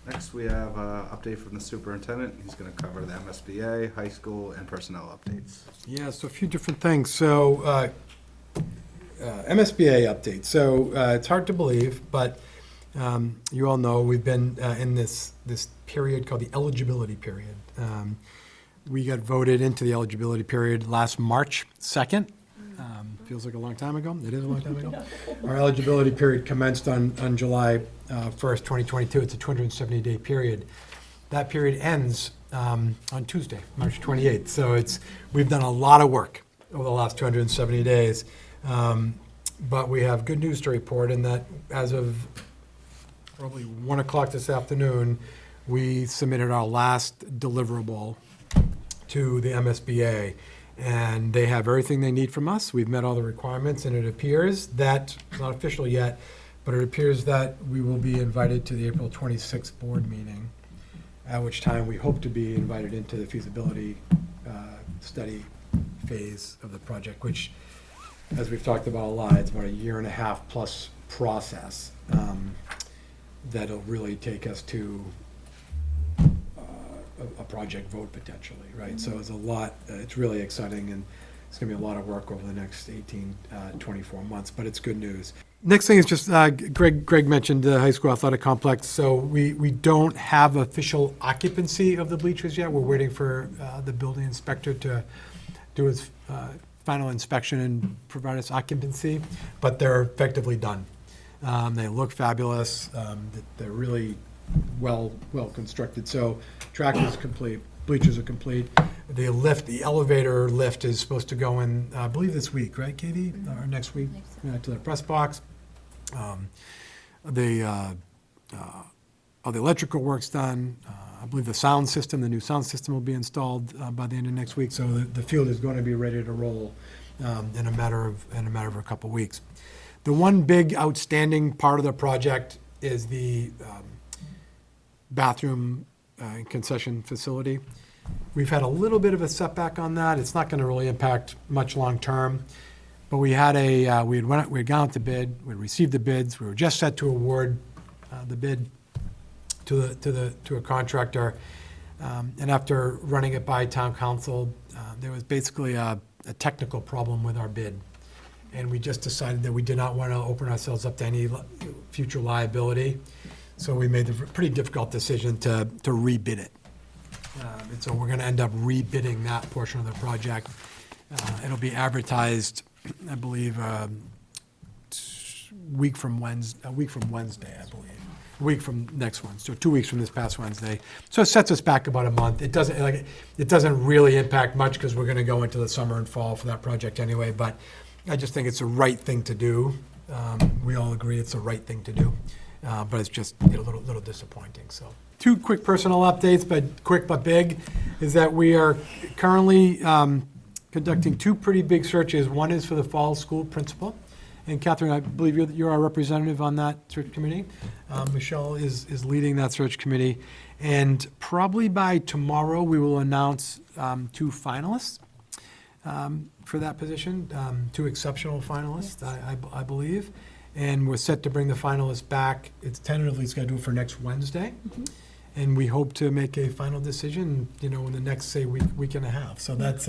Next, we have an update from the superintendent. He's going to cover the MSBA, high school, and personnel updates. Yeah, so a few different things. So MSBA update. So it's hard to believe, but you all know we've been in this period called the eligibility period. We got voted into the eligibility period last March 2nd. Feels like a long time ago. It is a long time ago. Our eligibility period commenced on July 1st, 2022. It's a 270-day period. That period ends on Tuesday, March 28th. So we've done a lot of work over the last 270 days. But we have good news to report in that as of probably 1 o'clock this afternoon, we submitted our last deliverable to the MSBA. And they have everything they need from us. We've met all the requirements, and it appears that, it's not official yet, but it appears that we will be invited to the April 26th board meeting, at which time we hope to be invited into the feasibility study phase of the project, which, as we've talked about a lot, it's about a 1.5+ plus process that'll really take us to a project vote potentially, right? So it's a lot, it's really exciting, and it's gonna be a lot of work over the next 18, 24 months, but it's good news. Next thing is just, Greg mentioned the high school athletic complex. So we don't have official occupancy of the bleachers yet. We're waiting for the building inspector to do his final inspection and provide us occupancy, but they're effectively done. They look fabulous. They're really well constructed. So track is complete, bleachers are complete. The elevator lift is supposed to go in, I believe this week, right, Katie? Or next week, to the press box. All the electrical work's done. I believe the new sound system will be installed by the end of next week. So the field is going to be ready to roll in a matter of a couple weeks. The one big outstanding part of the project is the bathroom and concession facility. We've had a little bit of a setback on that. It's not going to really impact much long term, but we had we had gone out to bid. We received the bids. We were just set to award the bid to a contractor, and after running it by town council, there was basically a technical problem with our bid, and we just decided that we did not want to open ourselves up to any future liability. So we made the pretty difficult decision to rebid it. And so we're going to end up rebidding that portion of the project. It'll be advertised, I believe, a week from Wednesday, I believe. A week from next Wednesday, so 2 weeks from this past Wednesday. So it sets us back about a month. It doesn't really impact much because we're going to go into the summer and fall for that project anyway, but I just think it's the right thing to do. We all agree it's the right thing to do. But it's just a little disappointing. So 2 quick personal updates, but quick but big, is that we are currently conducting 2 pretty big searches. One is for the fall school principal. And Catherine, I believe you're our representative on that search committee. Michelle is leading that search committee. And probably by tomorrow, we will announce 2 finalists for that position, 2 exceptional finalists, I believe. And we're set to bring the finalists back. It's tentatively scheduled for next Wednesday. Mm-hmm. And we hope to make a final decision, in the next, say, week and a half. So that's,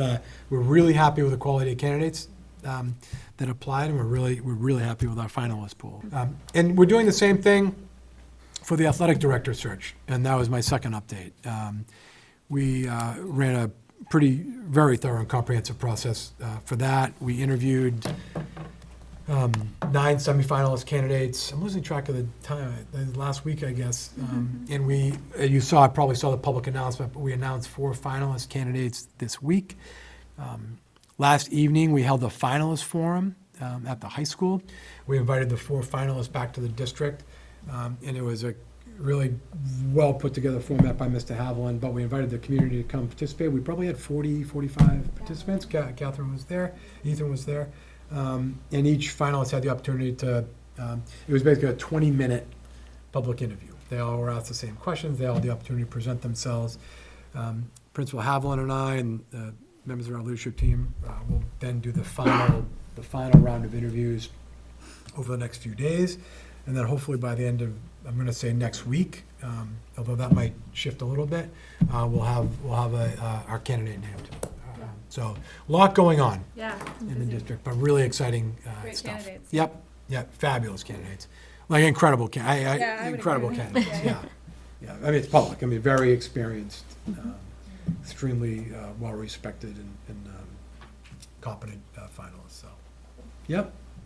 we're really happy with the quality of candidates that applied, and we're really happy with our finalist pool. And we're doing the same thing for the athletic director search, and that was my second update. We ran a very thorough and comprehensive process for that. We interviewed 9 semifinalist candidates. I'm losing track of the time. Last week, I guess. And you probably saw the public announcement, but we announced 4 finalist candidates this week. Last evening, we held a finalist forum at the high school. We invited the 4 finalists back to the district, and it was a really well put together format by Mr. Haviland, but we invited the community to come participate. We probably had 45 participants. Catherine was there, Ethan was there. And each finalist had the opportunity to, it was basically a 20-minute public interview. They all were asked the same questions. They all had the opportunity to present themselves. Principal Haviland and I and members of our leadership team will then do the final round of interviews over the next few days. And then hopefully by the end of, I'm gonna say next week, although that might shift a little bit, we'll have our candidate named. So, a lot going on Yeah. in the district, but really exciting Great stuff. candidates. Yep, fabulous candidates. Like incredible, Yeah, I would incredible agree. candidates, Yeah. yeah. I mean, it's public, I mean, very experienced, extremely well-respected and competent finalists, so. Yep,